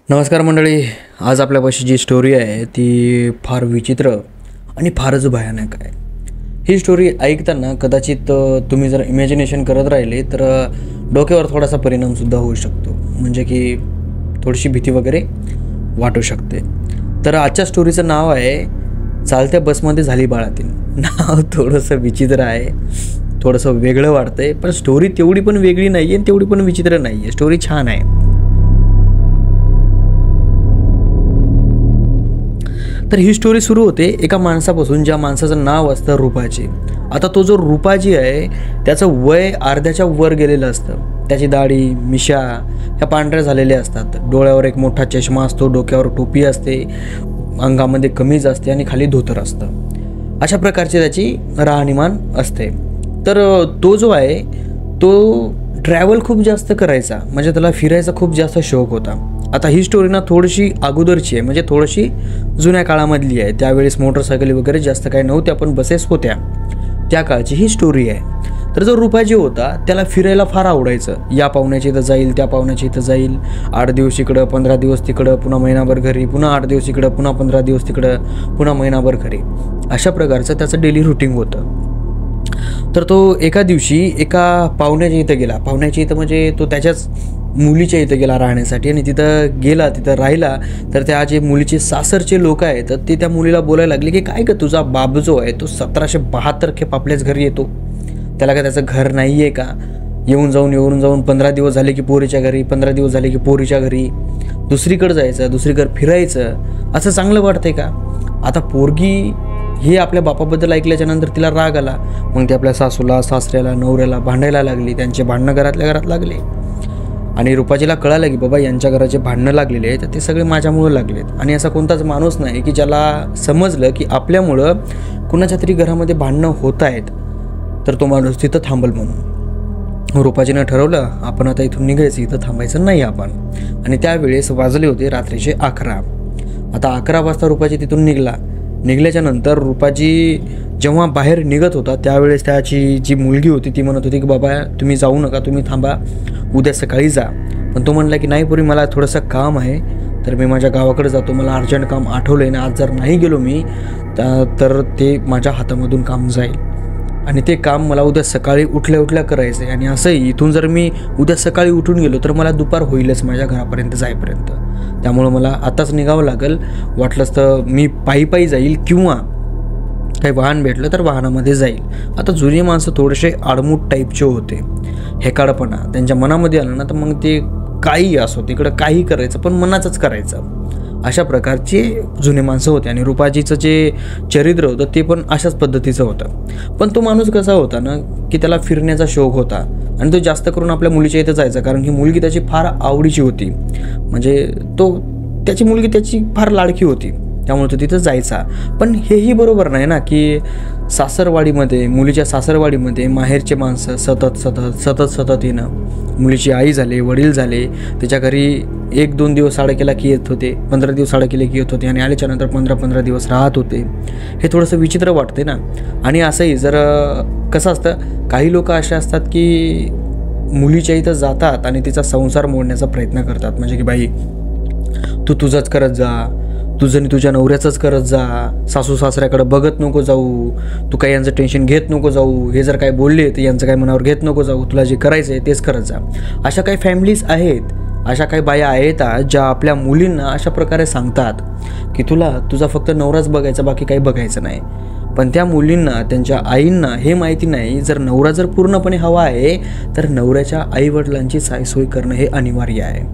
नमस्कार मंडळी. आज आपल्यापाशी जी स्टोरी आहे ती फार विचित्र आणि फारच भयानक आहे. ही स्टोरी ऐकताना कदाचित तुम्ही जर इमॅजिनेशन करत राहिले तर डोक्यावर थोडासा परिणामसुद्धा होऊ शकतो, म्हणजे की थोडीशी भीती वगैरे वाटू शकते. तर आजच्या स्टोरीचं नाव आहे चालत्या बसमध्ये झाली बाळातीन. नाव थोडंसं विचित्र आहे, थोडंसं वेगळं वाटतं आहे, पण स्टोरी तेवढी पण वेगळी नाही आहे आणि तेवढी पण विचित्र नाही आहे. स्टोरी छान आहे. तर ही स्टोरी सुरू होते एका माणसापासून, ज्या माणसाचं नाव असतं रूपाजी. आता तो जो रूपाजी आहे त्याचं वय अर्ध्याच्या वर गेलेलं असतं. त्याची दाढी मिशा ह्या पांढऱ्या झालेल्या असतात. डोळ्यावर एक मोठा चष्मा असतो, डोक्यावर टोपी असते, अंगामध्ये कमीज असते आणि खाली धोतर असतं. अशा प्रकारची त्याची राहणीमान असते. तर तो जो आहे तो ट्रॅव्हल खूप जास्त करायचा, म्हणजे त्याला फिरायचा खूप जास्त शौक होता. आता ही स्टोरी ना थोडीशी अगोदरची आहे, म्हणजे थोडीशी जुन्या काळामधली आहे. त्यावेळेस मोटरसायकली वगैरे जास्त काही नव्हत्या, पण बसेस होत्या. त्या काळची ही स्टोरी आहे. तर जो रूपाजी होता त्याला फिरायला फार आवडायचं. या पाहुण्याची इथं जाईल, त्या पाहुण्याची इथं जाईल, 8 दिवस इकडं, 15 दिवस तिकडं, पुन्हा महिनाभर घरी, पुन्हा 8 दिवस इकडं, पुन्हा 15 दिवस तिकडं, पुन्हा महिनाभर घरी. अशा प्रकारचं त्याचं डेली रुटीन होतं. तर तो एका दिवशी एका पाहुण्याच्या इथं गेला. पाहुण्याच्या इथं म्हणजे तो त्याच्याच मुलीच्या इथं गेला राहण्यासाठी, आणि तिथं गेला, तिथं राहिला. तर त्या जे मुलीचे सासरचे लोक आहेत तर ते त्या मुलीला बोलायला लागले की काय तुझा बाप जो आहे तो 1772 खेप आपल्याच घरी येतो, त्याला काय त्याचं घर नाही आहे का? येऊन जाऊन 15 दिवस झाले की पोरीच्या घरी, 15 दिवस झाले की पोरीच्या घरी, दुसरीकडे जायचं, दुसरीकडे फिरायचं, असं चांगलं वाटतंय का? आता पोरगी हे आपल्या बापाबद्दल ऐकल्याच्या नंतर तिला राग आला. मग ती आपल्या सासूला, सासऱ्याला, नवऱ्याला भांडायला लागली. त्यांचे भांडणं घरातल्या घरात लागले. आणि रूपाजीला कळालं की बाबा यांच्या घराचे भांडणं लागलेले आहेत तर ते सगळे माझ्यामुळं लागलेत. आणि असा कोणताच माणूस नाही की ज्याला समजलं की आपल्यामुळं कुणाच्या तरी घरामध्ये भांडणं होत आहेत तर तो माणूस तिथं थांबल म्हणून. रूपाजीनं ठरवलं आपण आता इथून निघायचं, इथं थांबायचं नाही आपण. आणि त्यावेळेस वाजले होते रात्रीचे 11. आता 11 वाजता रूपाजी तिथून निघल्याच्या नंतर रूपाजी जेव्हा बाहेर निघत होता त्यावेळेस त्याची जी मुलगी होती ती म्हणत होती की बाबा तुम्ही जाऊ नका, तुम्ही थांबा, उद्या सकाळी जा. पण तो म्हणला की नाही पुरी, मला थोडंसं काम आहे तर मी माझ्या गावाकडे जातो, मला अर्जंट काम आठवलं आहे ना, आज जर नाही गेलो मी तर ते माझ्या हातामधून काम जाईल. आणि ते काम मला उद्या सकाळी उठल्या करायचं आहे. आणि असंही इथून जर मी उद्या सकाळी उठून गेलो तर मला दुपार होईलच माझ्या घरापर्यंत जाईपर्यंत. त्यामुळं मला आताच निघावं लागेल. वाटलंच तर मी पायी जाईल किंवा काही वाहन भेटलं तर वाहनामध्ये जाईल. आता जुनी माणसं थोडेसे आडमूट टाईपचे होते. हेकाडपणा त्यांच्या मनामध्ये आलं ना तर मग ते काही असो तिकडं काही करायचं, पण मनाचंच करायचं. अशा प्रकारचे जुने माणसं होते. आणि रूपाजीचं जे चरित्र होतं ते पण अशाच पद्धतीचं होतं. पण तो माणूस कसा होता ना की त्याला फिरण्याचा शौक होता. आणि तो जास्त करून आपल्या मुलीच्या इथं जायचा, कारण ही मुलगी त्याची फार आवडीची होती. म्हणजे त्याची मुलगी त्याची फार लाडकी होती, त्यामुळे तो तिथं जायचा. पण हेही बरोबर नाही ना की मुलीच्या सासरवाडीमध्ये माहेरचे माणसं सतत येणं. मुलीची आई झाले, वडील झाले, त्याच्या घरी 1-2 दिवस अडकेला की येत होते, 15 दिवस अडकेले की येत होते, आणि आल्याच्या नंतर 15 दिवस राहत होते. हे थोडंसं विचित्र वाटते ना. आणि असंही जर कसं असतं, काही लोक असे असतात की मुलीच्या इथं जातात आणि तिचा संसार मोडण्याचा प्रयत्न करतात. म्हणजे की बाई तू तुझंच करत जा, तुझं तुझ्या नवऱ्याचंच करत जा, सासू सासऱ्याकडे बघत नको जाऊ, तू काही यांचं टेन्शन घेत नको जाऊ, हे जर काय बोलले तर यांचं काही मनावर घेत नको जाऊ, तुला जे करायचं आहे तेच करत जा. अशा काही फॅमिलीज आहेत, अशा काही बाया आहेत ज्या आपल्या मुलींना अशा प्रकारे सांगतात की तुझा फक्त नवराच बघायचा, बाकी काही बघायचं नाही. पण त्या मुलींना, त्यांच्या आईंना हे माहिती नाही, जर नवरा जर पूर्णपणे हवा आहे तर नवऱ्याच्या आईवडिलांची सायसोय करणं हे अनिवार्य आहे.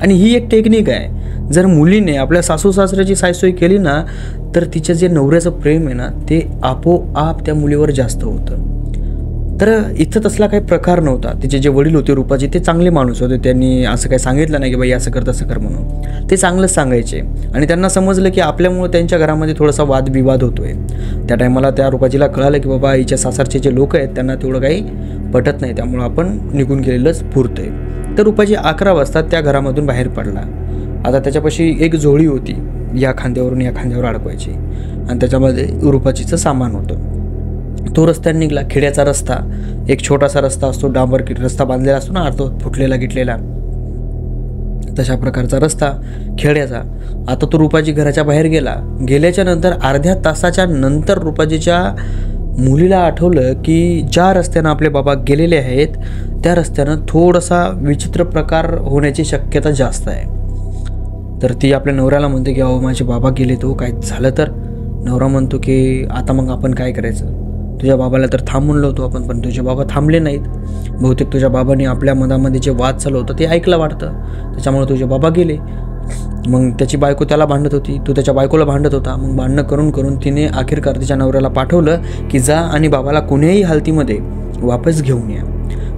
आणि ही एक टेक्निक आहे. जर मुलीने आपल्या सासू सासऱ्याची सायसोय केली ना तर तिचं जे नवऱ्याचं प्रेम आहे ना ते आपोआप त्या मुलीवर जास्त होतं. तर इथं तसला काही प्रकार नव्हता. तिचे जे वडील होते रूपाजी ते चांगले माणूस होते. त्यांनी असं काही सांगितलं नाही की बाई असं कर तसं कर म्हणून. ते चांगलंच सांगायचे. आणि त्यांना समजलं की आपल्यामुळे त्यांच्या घरामध्ये थोडासा वादविवाद होतोय. त्या टायमाला त्या रूपाजीला कळालं की बाबा हिच्या सासरचे जे लोक आहेत त्यांना तेवढं काही पटत नाही, त्यामुळं आपण निघून गेलेलंच पुरतंय. तर रूपाजी 11 वाजता त्या घरामधून बाहेर पडला. आता त्याच्यापाशी एक झोळी होती, या खांद्यावरून या खांद्यावर अडकवायची, आणि त्याच्यामध्ये रूपाजीचं सामान होतं. तो रस्त्याने निघाला. खेड्याचा रस्ता, एक छोटासा रस्ता असतो, डांबर रस्ता बांधलेला असतो ना, अर्ध फुटलेला गिटलेला. तशा प्रकारचा रस्ता खेड्याचा. आता तो रुपाजी घराच्या बाहेर गेल्याच्या नंतर अर्ध्या तासाच्या नंतर रुपाजीच्या मुलीला आठवलं की ज्या रस्त्यानं आपले बाबा गेलेले आहेत त्या रस्त्यानं थोडासा विचित्र प्रकार होण्याची शक्यता जास्त आहे. तर ती आपल्या नवऱ्याला म्हणते की अहो माझे बाबा गेले, तो काय झालं तर. नवरा म्हणतो की आता मग आपण काय करायचं, तुझ्या बाबाला तर थांब म्हणलो होतो आपण, पण तुझे बाबा थांबले नाहीत. बहुतेक तुझ्या बाबांनी आपल्या मनामध्ये जे वाद चालू होतं ते ऐकलं वाटतं, त्याच्यामुळे तुझे बाबा गेले. मग त्याची बायको त्याला भांडत होती, तो त्याच्या बायकोला भांडत होता. मग भांडणं करून करून तिने अखेरकार तिच्या नवऱ्याला पाठवलं की जा आणि बाबाला कोणत्याही हालतीमध्ये वापस घेऊन या.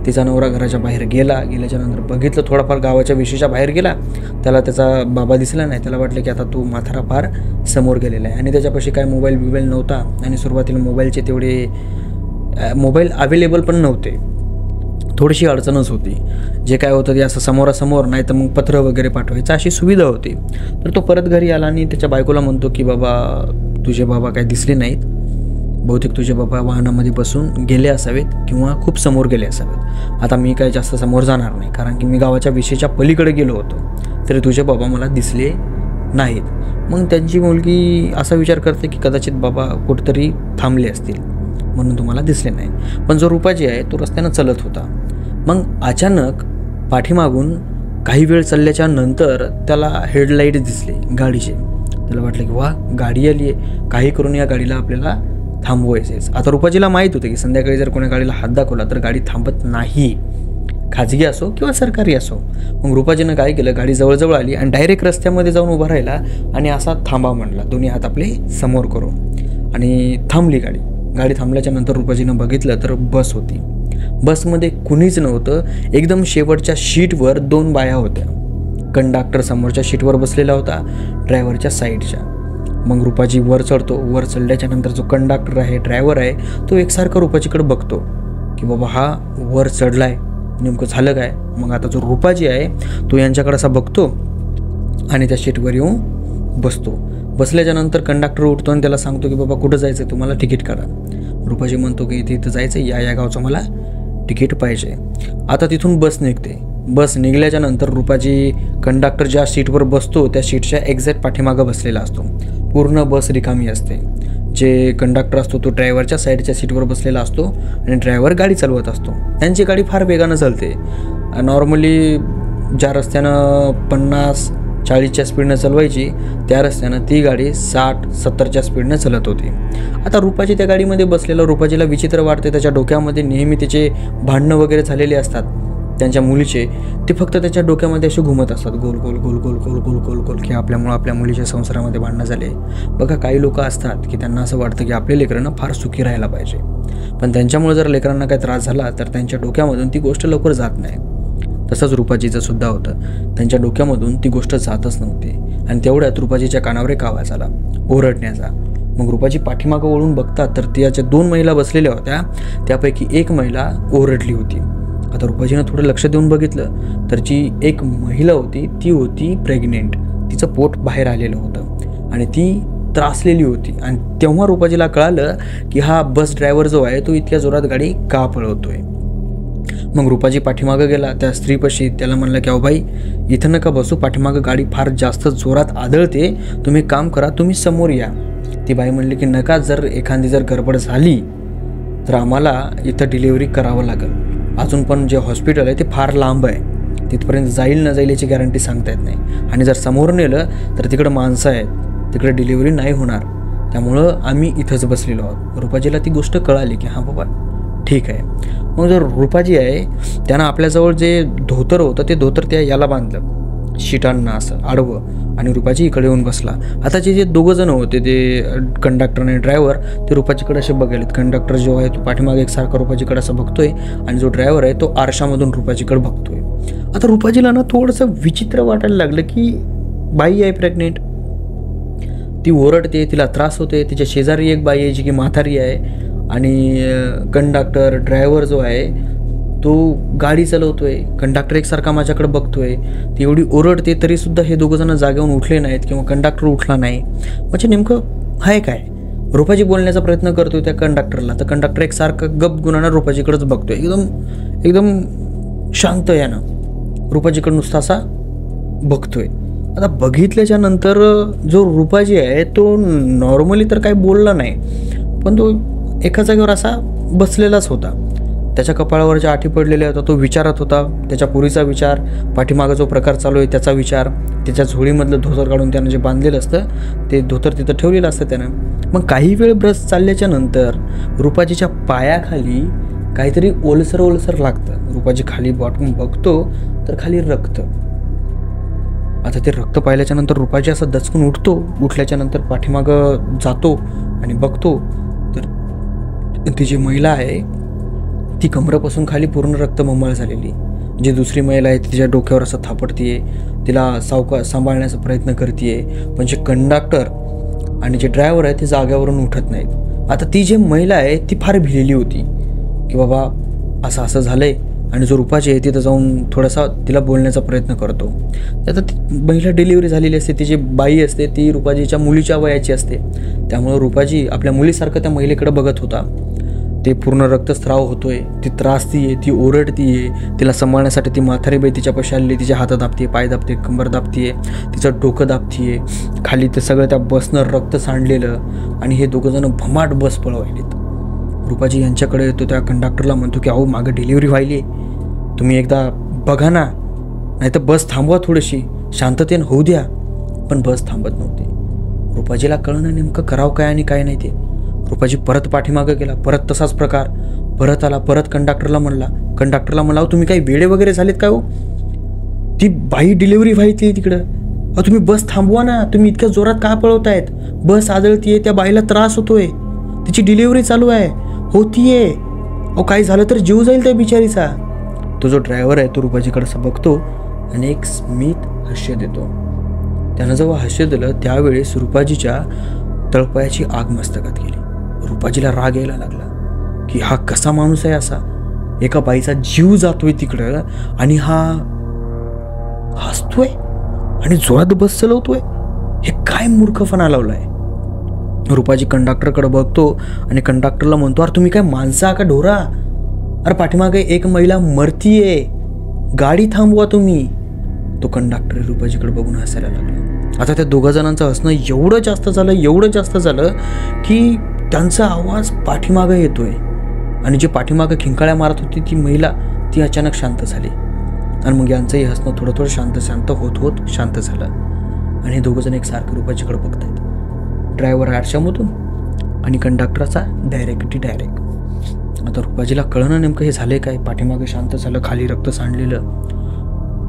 तिचा नवरा घराच्या बाहेर गेल्याच्या नंतर बघितलं थोडाफार गावाच्या विशीच्या बाहेर गेला, त्याला त्याचा बाबा दिसला नाही. त्याला वाटलं की आता तो म्हातारा फार समोर गेलेला आहे आणि त्याच्यापाशी काय मोबाईल नव्हता आणि सुरुवातीला मोबाईलचे तेवढे मोबाईल अवेलेबल पण नव्हते, थोडीशी अडचणच होती. जे काय होतं ते असं समोरासमोर नाही तर मग पत्र वगैरे पाठवायचं अशी सुविधा होती. तर तो परत घरी आला आणि त्याच्या बायकोला म्हणतो की बाबा तुझे बाबा काय दिसले नाहीत, बहुतेक तुझे बाबा वाहनामध्ये बसून गेले असावेत किंवा खूप समोर गेले असावेत. आता मी काय जास्त समोर जाणार नाही कारण की मी गावाच्या विशेषच्या पलीकडे गेलो होतो, तरी तुझे बाबा मला दिसले नाहीत. मग त्यांची मुलगी असा विचार करते की कदाचित बाबा कुठेतरी थांबले असतील म्हणून तुम्हाला दिसले नाही. पण जो रुपाजी आहे तो रस्त्यानं चलत होता. मग अचानक पाठीमागून काही वेळ चालल्याच्या नंतर त्याला हेडलाईट दिसले गाडीचे. त्याला वाटलं की वा गाडी आली आहे, काही करून या गाडीला आपल्याला थांबवायचेच. आता रुपाजीला माहीत होते की संध्याकाळी जर कोणी गाडीला हात दाखवला तर गाडी थांबत नाही, खाजगी असो किंवा सरकारी असो. मग रुपाजीनं काय केलं, गाडी जवळजवळ आली आणि डायरेक्ट रस्त्यामध्ये जाऊन उभा राहिला आणि असा थांबा म्हणला, दोन्ही हात आपले समोर करून, आणि थांबली गाडी. गाडी थांबल्याच्या नंतर रुपाजीनं बघितलं तर बस होती. बसमध्ये कुणीच नव्हतं. एकदम शेवटच्या शीटवर 2 बाया होत्या. कंडक्टर समोरच्या शीटवर बसलेला होता, ड्रायव्हरच्या साईडच्या. मग रुपाजी वर चढतो. वर चढल्याच्या नंतर जो कंडक्टर आहे, ड्रायव्हर आहे, तो एकसारखा रुपाजीकडे बघतो की बाबा हा वर चढलाय, नेमकं झालं काय. मग आता जो रुपाजी आहे तो यांच्याकडे असा बघतो आणि त्या शीटवर येऊन बसतो. बसल्याच्या नंतर कंडक्टर उठतो आणि त्याला सांगतो की बाबा कुठं जायचं, तुम्हाला तिकीट काढा. रुपाजी म्हणतो की इथं जायचं, या गावचं मला तिकीट पाहिजे. आता तिथून बस निघते. बस निघल्याच्या नंतर रुपाजी कंडक्टर ज्या सीटवर बसतो त्या सीटच्या एक्झॅक्ट पाठीमागं बसलेला असतो. पूर्ण बस रिकामी असते. जे कंडक्टर असतो तो ड्रायव्हरच्या साईडच्या सीटवर बसलेला असतो आणि ड्रायव्हर गाडी चालवत असतो. त्यांची गाडी फार वेगानं चालते. नॉर्मली ज्या रस्त्यानं 50-40च्या स्पीडनं चालवायची त्या रस्त्यानं ती गाडी 60-70च्या स्पीडनं चालत होती. आता रुपाजी त्या गाडीमध्ये बसलेला. रुपाजीला विचित्र वाटते. त्याच्या डोक्यामध्ये नेहमी त्याचे भांडणं वगैरे झालेले असतात त्यांच्या मुलीचे, ते फक्त त्याच्या डोक्यामध्ये असे घुमत असतात, गोल गोल गोल गोल गोल गोल गोल गोल की आपल्यामुळं आपल्या मुलीच्या संसारामध्ये भांडणं झाले. बघा काही लोक असतात की त्यांना असं वाटतं की आपल्या लेकरांना फार सुखी राहायला पाहिजे, पण त्यांच्यामुळे जर लेकरांना काही त्रास झाला तर त्यांच्या डोक्यामधून ती गोष्ट लवकर जात नाही. तसंच रुपाजीचं सुद्धा होतं. त्यांच्या डोक्यामधून ती गोष्ट जातच नव्हती आणि तेवढ्यात रुपाजीच्या कानावर एक आवाज आला ओरडण्याचा. मग रुपाजी पाठीमागं वळून बघतात तर त्याच्या 2 महिला बसलेल्या होत्या. त्यापैकी एक महिला ओरडली होती. आता रुपाजीनं थोडं लक्ष देऊन बघितलं तर जी एक महिला होती ती होती प्रेग्नेंट. तिचं पोट बाहेर आलेलं होतं आणि ती त्रासलेली होती. आणि तेव्हा रुपाजीला कळालं की हा बस ड्रायव्हर जो आहे तो इतक्या जोरात गाडी का पळवतोय. मग रुपाजी पाठीमागं गेला त्या स्त्रीपाशी. त्याला म्हणलं की अहो बाई इथं नका बसू, पाठीमागं गाडी फार जास्त जोरात आदळते, तुम्ही काम करा, तुम्ही समोर या. ती बाई म्हणली की नका, जर एखादी गडबड झाली तर आम्हाला इथं डिलिव्हरी करावं लागेल. अजून पण जे हॉस्पिटल आहे ते फार लांब आहे, तिथपर्यंत जाईल न जाईल याची गॅरंटी सांगता येत नाही. आणि जर समोर नेलं तर तिकडं माणसं आहेत, तिकडे डिलिव्हरी नाही होणार, त्यामुळं आम्ही इथंच बसलेलो आहोत. रुपाजीला ती गोष्ट कळाली की हां बाबा ठीक आहे. मग जर रुपाजी आहे त्यानं आपल्याजवळ जे धोतर होतं ते धोतर त्या याला बांधलं शीटांना असं आडवं आणि रुपाजी इकडे येऊन बसला. आता जे 2 जण होते ते कंडक्टर आणि ड्रायव्हर ते रुपाजीकडे असे बघायलेत. कंडक्टर जो आहे तो पाठीमागे एकसारखा रुपाजीकडे असं बघतोय आणि जो ड्रायव्हर आहे तो आरशामधून रुपाजीकडे बघतोय. आता रुपाजीला ना थोडंसं विचित्र वाटायला लागलं की बाई आहे प्रेग्नेंट, ती ओरडते, तिला त्रास होते. तिच्या शेजारी एक बाई आहे जी की म्हातारी आहे आणि कंडक्टर ड्रायव्हर जो आहे तो गाडी चालवतोय. कंडक्टर एकसारखा माझ्याकडे बघतोय. ती एवढी ओरडते तरीसुद्धा हे 2 जण जागेवरून उठले नाहीत किंवा कंडक्टर उठला नाही. म्हणजे नेमकं आहे काय. रुपाजी बोलण्याचा प्रयत्न करतोय त्या कंडक्टरला, तर कंडक्टर एकसारखं गपगुणानं रुपाजीकडेच बघतोय, एकदम शांत यानं रुपाजीकडे नुसता असा बघतोय. आता बघितल्याच्या नंतर जो रुपाजी आहे तो नॉर्मली तर काही बोलला नाही, पण तो एका जागेवर असा बसलेलाच होता. त्याच्या कपाळावर ज्या आठी पडलेल्या होता तो विचारत होता, त्याच्या पुरीचा विचार, पाठीमागं जो प्रकार चालू आहे त्याचा विचार, त्याच्या झोळीमधलं धोतर काढून त्यानं जे बांधलेलं असतं ते धोतर तिथं ठेवलेलं असतं त्यानं. मग काही वेळ बस चालल्याच्या नंतर रुपाजीच्या पायाखाली काहीतरी ओलसर लागतं. रुपाजी खाली वाटून बघतो तर खाली रक्त. आता ते रक्त पाहिल्याच्या नंतर रुपाजी असं दचकून उठतो. उठल्याच्या नंतर पाठीमागं जातो आणि बघतो तर ती जी महिला आहे ती कमरेपासून खाली पूर्ण रक्तमंबाळ झालेली. जी दुसरी महिला आहे तिच्या डोक्यावर असं थापडतीये, तिला सांभाळण्याचा प्रयत्न करते, पण जे कंडक्टर आणि जे ड्रायव्हर आहे ते जाग्यावरून उठत नाहीत. आता ती जी महिला आहे ती फार भिलेली होती की बाबा असं झालंय, आणि जो रुपाजी आहे तिथं जाऊन थोडासा तिला बोलण्याचा प्रयत्न करतो. आता ती महिला डिलिव्हरी झालेली असते, तिची बाई असते ती रुपाजीच्या मुलीच्या वयाची असते, त्यामुळं रुपाजी आपल्या मुलीसारखं त्या महिलेकडे बघत होता. ते पूर्ण रक्तस्राव होतोय, ती त्रासतीये, ती ओरडतीये, तिला सांभाळण्यासाठी ती म्हातारी बाई तिच्यापाशी आलेली, तिच्या हात दाबतीये, पाय दाबते, कंबर दाबतीये, तिचं डोकं दाबतीये. खाली ते सगळं त्या बसनं रक्त सांडलेलं, आणि हे दोघं जण भमाट बस पळवायलेत. रुपाजी यांच्याकडे येतो, त्या कंडक्टरला म्हणतो की अहो मागं डिलिव्हरी व्हायली, तुम्ही एकदा बघा ना, नाही तर बस थांबवा, थोडीशी शांततेनं होऊ द्या. पण बस थांबत नव्हती. रुपाजीला कळणं नेमकं करावं काय आणि काय नाही ते. रुपाजी परत पाठीमागं गेला, परत तसाच प्रकार, परत आला, परत कंडक्टरला म्हणला तुम्ही काही वेडे वगैरे झालेत काय हो, ती बाई डिलिव्हरी व्हायची तिकडं, अहो तुम्ही बस थांबवा ना, तुम्ही इतक्या जोरात का पळवतायत, बस आदळतीये, त्या बाईला त्रास होतोय, तिची डिलिव्हरी चालू आहे, होतीये, अहो काही झालं तर जीव जाईल त्या बिचारीचा. तो जो ड्रायव्हर आहे तो रुपाजीकडे असं बघतो आणि एक स्मित हास्य देतो. त्यानं जेव्हा हास्य दिलं त्यावेळेस रुपाजीच्या तळपायाची आग मस्तकात गेली. रुपाजीला राग यायला लागला की हा कसा माणूस आहे, असा एका बाईचा जीव जातोय तिकडं आणि हा हसतोय आणि जोरात बस चलवतोय, हे काय मूर्खपणा लावलाय. रुपाजी कंडक्टरकडे बघतो आणि कंडक्टरला म्हणतो अरे तुम्ही काय माणसा का ढोरा, अरे पाठीमागे एक महिला मरतीये, गाडी थांबवा तुम्ही. तो कंडक्टर रुपाजीकडे बघून हसायला लागला. आता त्या दोघा जणांचं हसणं एवढं जास्त झालं की त्यांचा आवाज पाठीमागं येतोय, आणि जे पाठीमागं खिंकाळ्या मारत होती ती महिला ती अचानक शांत झाली, आणि मग यांचंही हसणं थोडं शांत होत शांत झालं, आणि हे दोघं जण एकसारखं रुपाजीकडे बघतायत. ड्रायव्हर आरशामधून आणि कंडक्टरचा डायरेक्ट. आता रुपाजीला कळणं नेमकं हे झाले काय, पाठीमागं शांत झालं, खाली रक्त सांडलेलं.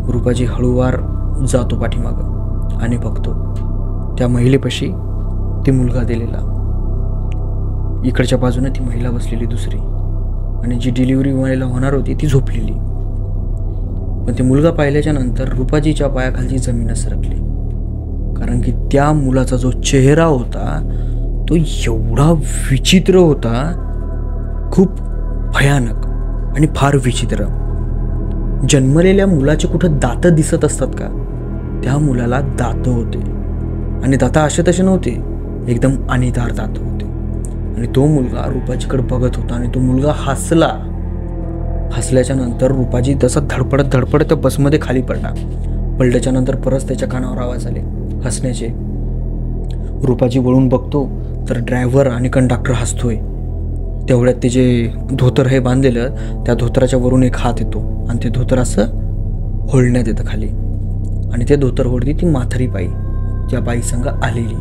रुपाजी हळूवार जातो पाठीमागं आणि बघतो त्या महिलेपाशी ती मुलगा दिलेला, इकडच्या बाजूने ती महिला बसलेली दुसरी, आणि जी डिलिव्हरी व्हायला होणार होती ती झोपलेली. पण ते मुलगा पाहिल्याच्या नंतर रुपाजीच्या पायाखालची जमीन सरकली, कारण की त्या मुलाचा जो चेहरा होता तो एवढा विचित्र होता, खूप भयानक आणि फार विचित्र. जन्मलेल्या मुलाचे कुठं दात दिसत असतात का, त्या मुलाला दात होते, आणि दात असे तसे नव्हते, एकदम अनितार दात होते. आणि तो मुलगा रुपाजीकडे बघत होता, आणि तो मुलगा हसल्याच्या नंतर रुपाजी तसा धडपडत त्या बसमध्ये खाली पडल्याच्या नंतर परत त्याच्या कानावर आवाज आले हसण्याचे. रुपाजी वळून बघतो तर ड्रायव्हर आणि कंडक्टर हसतोय. तेवढ्यात ते जे धोतर हे बांधलेलं त्या धोतराच्या वरून एक हात येतो, आणि ते धोतर असं होळण्यात येतं खाली, आणि ते धोतर होडती ती म्हातारी बाई, त्या बाई संग आलेली.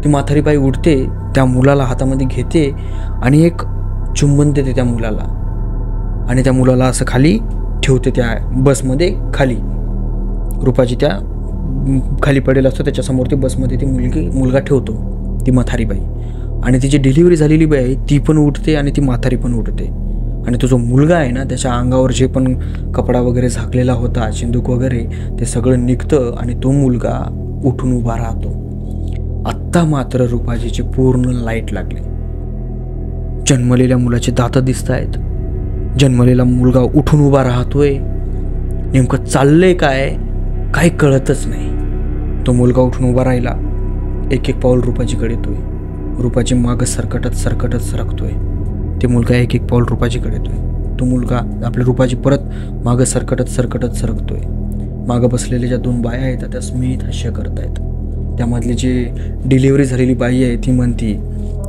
ती म्हातारी बाई उठते, त्या मुलाला हातामध्ये घेते आणि एक चुंबन देते त्या मुलाला, आणि त्या मुलाला असं खाली ठेवते त्या बसमध्ये खाली. रुपाजी त्या खाली पडेल असतो त्याच्यासमोर ती बसमध्ये ती मुलगा ठेवतो, ती म्हातारी बाई, आणि तिची डिलिव्हरी झालेली बाई आहे ती पण उठते आणि ती म्हातारी पण उठते. आणि तो जो मुलगा आहे ना त्याच्या अंगावर जे पण कपडा वगैरे झाकलेला होता, चिंदूक वगैरे, ते सगळं निघतं आणि तो मुलगा उठून उभा राहतो. आत्ता मात्र रुपाजीची पूर्ण लाईट लागली. जन्मलेल्या मुलाचे दात दिसत आहेत, जन्मलेला मुलगा उठून उभा राहतोय, नेमकं चाललंय काय काही कळतच नाही. तो मुलगा उठून उभा राहिला, एक पाऊल रुपाजीकडे येतोय, रुपाजी मागं सरकटत सरकतोय. ते मुलगा एक पाऊल रुपाजीकडे येतोय, तो मुलगा आपल्या रुपाजी परत मागं सरकटत सरकतोय. मागं बसलेल्या ज्या 2 बाया आहेत त्या स्मित हास्य करतायत. त्यामधली जी डिलिव्हरी झालेली बाई आहे ती म्हणती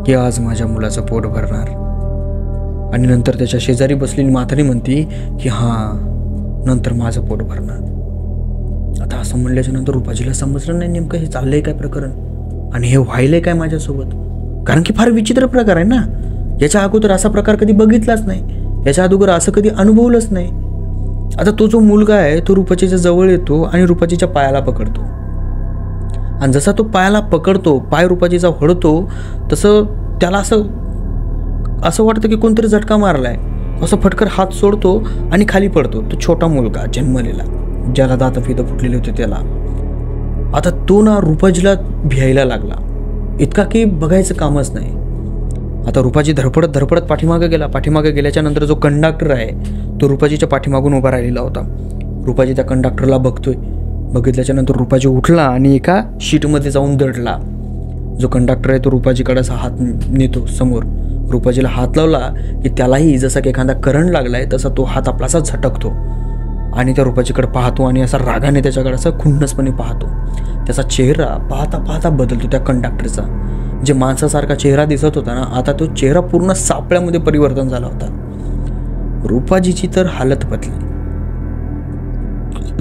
की आज माझ्या मुलाचं पोट भरणार. आणि नंतर त्याच्या शेजारी बसलेली म्हातारी म्हणती की हां, नंतर माझं पोट भरणार. आता असं म्हणल्याच्या नंतर रुपाजीला समजलं नाही नेमकं हे चाललंय काय प्रकरण आणि हे व्हायलंय काय माझ्यासोबत. कारण की फार विचित्र प्रकार आहे ना. याच्या अगोदर असा प्रकार कधी बघितलाच नाही, याच्या अगोदर असं कधी अनुभवलंच नाही. आता तो जो मुलगा आहे तो रुपाजीच्या जवळ येतो आणि रुपाजीच्या पायाला पकडतो. आणि जसा तो पायाला पकडतो, पाय रुपाजीचा हळतो, तसं त्याला असं वाटतं की कोणतरी झटका मारलाय. असं फटकर हात सोडतो आणि खाली पडतो. तो छोटा मुलगा जन्मलेला, ज्याला दात फितं फुटलेले होते त्याला. आता तो ना रुपाजीला भियायला लागला, इतका की बघायचं कामच नाही. आता रुपाजी धडपडत पाठीमागे गेला. पाठीमागे गेल्याच्या नंतर जो कंडक्टर आहे तो रुपाजीच्या पाठीमागून उभा राहिलेला होता. रुपाजी त्या कंडक्टरला बघतोय. बघितल्याच्या नंतर रुपाजी उठला आणि एका शीटमध्ये जाऊन दडला. जो कंडक्टर आहे तो रुपाजीकडे असा हात नेतो समोर. रुपाजीला हात लावला की त्यालाही जसा की एखादा करंट लागलाय तसा तो हात आपला असा झटकतो आणि त्या रुपाजीकडे पाहतो आणि असा रागाने त्याच्याकडे असं खुन्नसपणे पाहतो. त्याचा चेहरा पाहता पाहता बदलतो. त्या कंडक्टरचा जे माणसासारखा चेहरा दिसत होता ना, आता तो चेहरा पूर्ण सापळ्यामध्ये परिवर्तन झाला होता. रुपाजीची तर हालत बदली.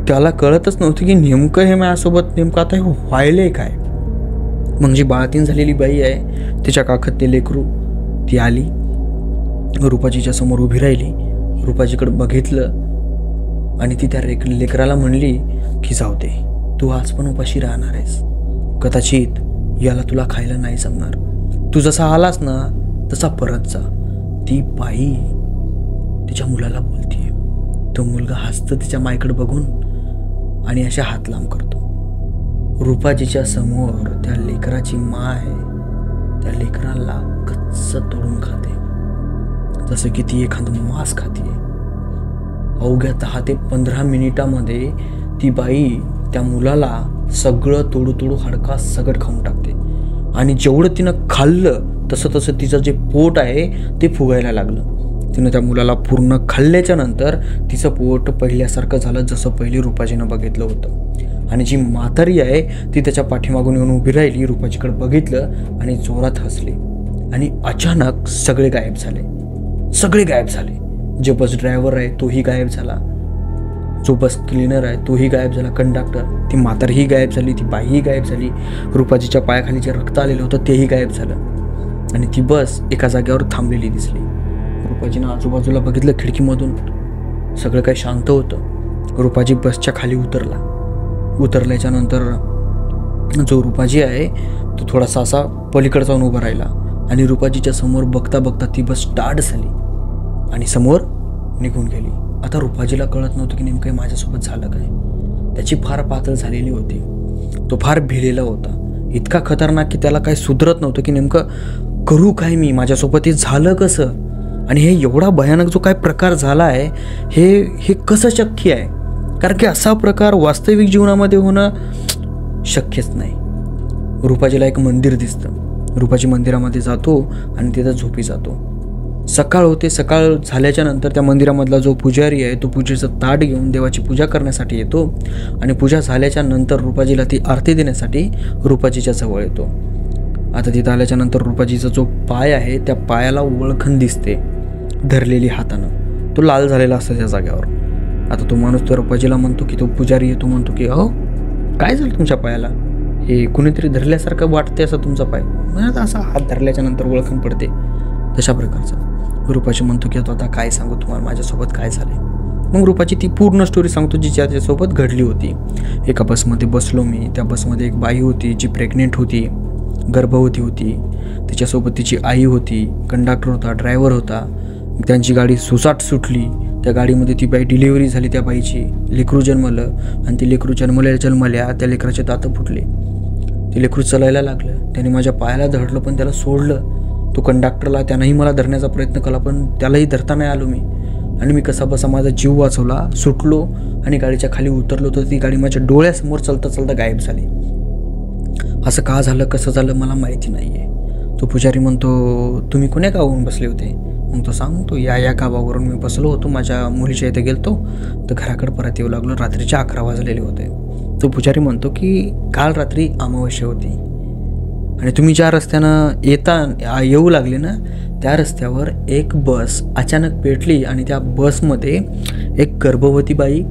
त्याला कळतच नव्हतं की नेमकं हे माझ्यासोबत नेमकं आता हे व्हायलंय काय. मग जी बाळातीन झालेली बाई आहे तिच्या काखत ते लेकरू, ती आली रुपाजीच्या समोर उभी राहिली. रुपाजीकडे बघितलं आणि ती त्या लेकराला म्हणली की जाऊ दे, तू आज पण उपाशी राहणार आहेस. कदाचित याला तुला खायला नाही जमणार. तू जसा आलास ना तसा परत जा. ती बाई तिच्या मुलाला बोलतीये. तो मुलगा हसतं तिच्या मायकडे बघून आणि अशा हात लांब करतो. रुपाजीच्या समोर त्या लेकराची माय त्या लेकराला कच्च तोडून खाते, जसं की ती एखादं मांस खाते. अवघ्या 10 ते 15 मिनिटामध्ये ती बाई त्या मुलाला सगळं तोडू हाडका सगळं खाऊन टाकते. आणि जेवढं तिनं खाल्लं तसं तिचं जे पोट आहे ते फुगायला लागलं. तिनं त्या मुलाला पूर्ण खाल्ल्याच्या नंतर तिचं पोट पहिल्यासारखं झालं जसं पहिले रुपाजीनं बघितलं होतं. आणि जी म्हातारी आहे ती त्याच्या पाठीमागून येऊन उभी राहिली, रुपाजीकडे बघितलं आणि जोरात हसली. आणि अचानक सगळे गायब झाले. जे बस ड्रायव्हर आहे तोही गायब झाला, जो बस क्लीनर आहे तोही गायब झाला, कंडक्टर, ती म्हातारीही गायब झाली, ती बाईही गायब झाली. रुपाजीच्या पायाखाली जे रक्त आलेलं होतं तेही गायब झालं आणि ती बस एका जागेवर थांबलेली दिसली. रुपाजीनं आजूबाजूला बघितलं खिडकीमधून, सगळं काही शांत होतं. रुपाजी बसच्या खाली उतरल्याच्या नंतर जो रुपाजी आहे तो थोडासा असा पलीकडे जाऊन उभा राहिला आणि रुपाजीच्या समोर बघता ती बस स्टार्ट झाली आणि समोर निघून गेली. आता रुपाजीला कळत नव्हतं की नेमकं माझ्यासोबत झालं काय. त्याची फार पातळ झालेली होती, तो फार भिलेला होता, इतका खतरनाक की त्याला काही सुधरत नव्हतं की नेमकं करू काय मी, माझ्यासोबत हे झालं कसं आणि हे एवढा भयानक जो काय प्रकार झाला आहे हे कसं शक्य आहे. कारण की असा प्रकार वास्तविक जीवनामध्ये होणं शक्यच नाही. रुपाजीला एक मंदिर दिसतं. रुपाजी मंदिरामध्ये जातो आणि तिथं झोपी जातो. सकाळ होते. सकाळ झाल्याच्या नंतर त्या मंदिरामधला जो पुजारी आहे तो पूजेचं ताट घेऊन देवाची पूजा करण्यासाठी येतो आणि पूजा झाल्याच्या नंतर रुपाजीला ती आरती देण्यासाठी रुपाजीच्या जवळ येतो. आता तिथं आल्याच्या नंतर रुपाजीचा जो पाय आहे त्या पायाला वळखण दिसते धरलेली हातानं. तो लाल झालेला असतो त्या जागेवर. आता तो माणूस तो रुपाजीला म्हणतो की, तो पुजारी आहे तो म्हणतो की अहो काय झालं तुमच्या पायाला, हे कुणीतरी धरल्यासारखं वाटते असं तुमचा पाय. म्हणजे असा हात धरल्याच्या नंतर वळखण पडते तशा प्रकारचा. रुपाजी म्हणतो की आता काय सांगू तुम्हाला माझ्यासोबत काय झाले. मग रुपाची ती पूर्ण स्टोरी सांगतो जी त्याच्यासोबत घडली होती. एका बसमध्ये बसलो मी. त्या बसमध्ये एक बाई होती जी प्रेग्नेंट होती, गर्भवती होती. तिच्यासोबत तिची आई होती, कंडक्टर होता, ड्रायव्हर होता. त्यांची गाडी सुसाट सुटली. त्या गाडीमध्ये ती बाई डिलिव्हरी झाली. त्या बाईची लेकरू जन्मलं आणि ते लेकरू जन्मल्या त्या लेकराचे दात फुटले. ते लेकरू चालायला लागलं. त्याने माझ्या पायाला धरलं पण त्याला सोडलं. तो कंडक्टरला त्यानंही मला धरण्याचा प्रयत्न केला पण त्यालाही धरता नाही आलो मी. आणि मी कसा बसा माझा जीव वाचवला, सुटलो आणि गाडीच्या खाली उतरलो तर ती गाडी माझ्या डोळ्यासमोर चालता गायब झाली. असं का झालं कसं झालं मला माहिती नाही आहे. तो पुजारी म्हणतो तुम्ही कोण्या गावाहून बसले होते. मग तो सांगतो, या गावावरून मी बसलो होतो, माझ्या मुलीच्या इथे गेलतो, तर घराकडे परत येऊ लागलो, रात्रीचे 11 वाजलेले होते. तो पुजारी म्हणतो की काल रात्री अमावस्या होती आणि तुम्ही ज्या रस्त्यानं येऊ लागले ना, त्या रस्त्यावर एक बस अचानक पेटली आणि त्या बसमध्ये एक गर्भवती बाई,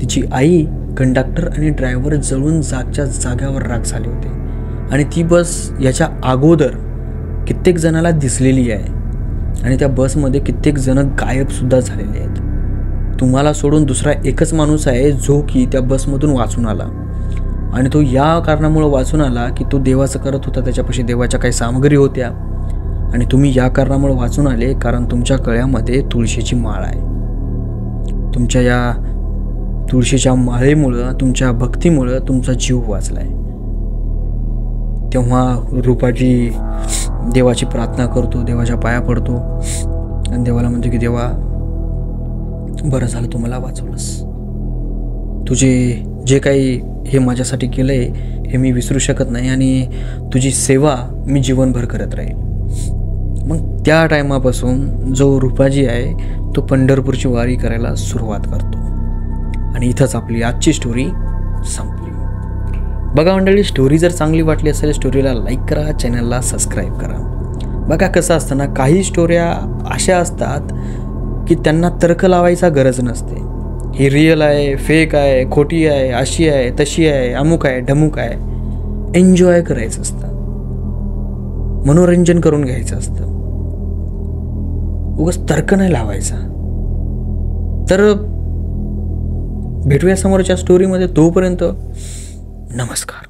तिची आई, कंडक्टर आणि ड्रायव्हर जळून जागच्या जाग्यावर राख झाले होते. आणि ती बस याच्या अगोदर कित्येक जणाला दिसलेली आहे आणि त्या बसमध्ये कित्येक जण गायबसुद्धा झालेले आहेत. तुम्हाला सोडून दुसरा एकच माणूस आहे जो की त्या बसमधून वाचून आला आणि तो या कारणामुळं वाचून आला की तो देवाचं करत होता, त्याच्यापाशी देवाच्या काही सामग्री होत्या आणि तुम्ही या कारणामुळे वाचून आले कारण तुमच्या गळ्यामध्ये तुळशीची माळ आहे. तुमच्या या तुळशीच्या माळेमुळं, तुमच्या भक्तीमुळं तुमचा जीव वाचलाय. तेव्हा रूपाजी देवाची प्रार्थना करतो, देवाच्या पाया पडतो आणि देवाला म्हणतो की देवा, बरं झालं तू मला वाचवलंस. तुझे जे काही हे माझ्यासाठी केलं आहे हे मी विसरू शकत नाही आणि तुझी सेवा मी जीवनभर करत राहील. मग त्या टायमापासून जो रूपाजी आहे तो पंढरपूरची वारी करायला सुरुवात करतो. आणि इथंच आपली आजची स्टोरी संपली. बघा मंडळी, स्टोरी जर चांगली वाटली असेल स्टोरीला लाईक करा, चॅनलला सबस्क्राईब करा. बघा कसं असतं ना, काही स्टोऱ्या अशा असतात की त्यांना तर्क लावायचा गरज नसते. ही रिअल आहे, फेक आहे, खोटी आहे, अशी आहे, तशी आहे, अमुक आहे, ढमुक आहे. एन्जॉय करायचं असतं, मनोरंजन करून घ्यायचं असतं, उगाच तर्क नाही लावायचा. तर भेटूया समोरच्या स्टोरीमध्ये. तोपर्यंत नमस्कार.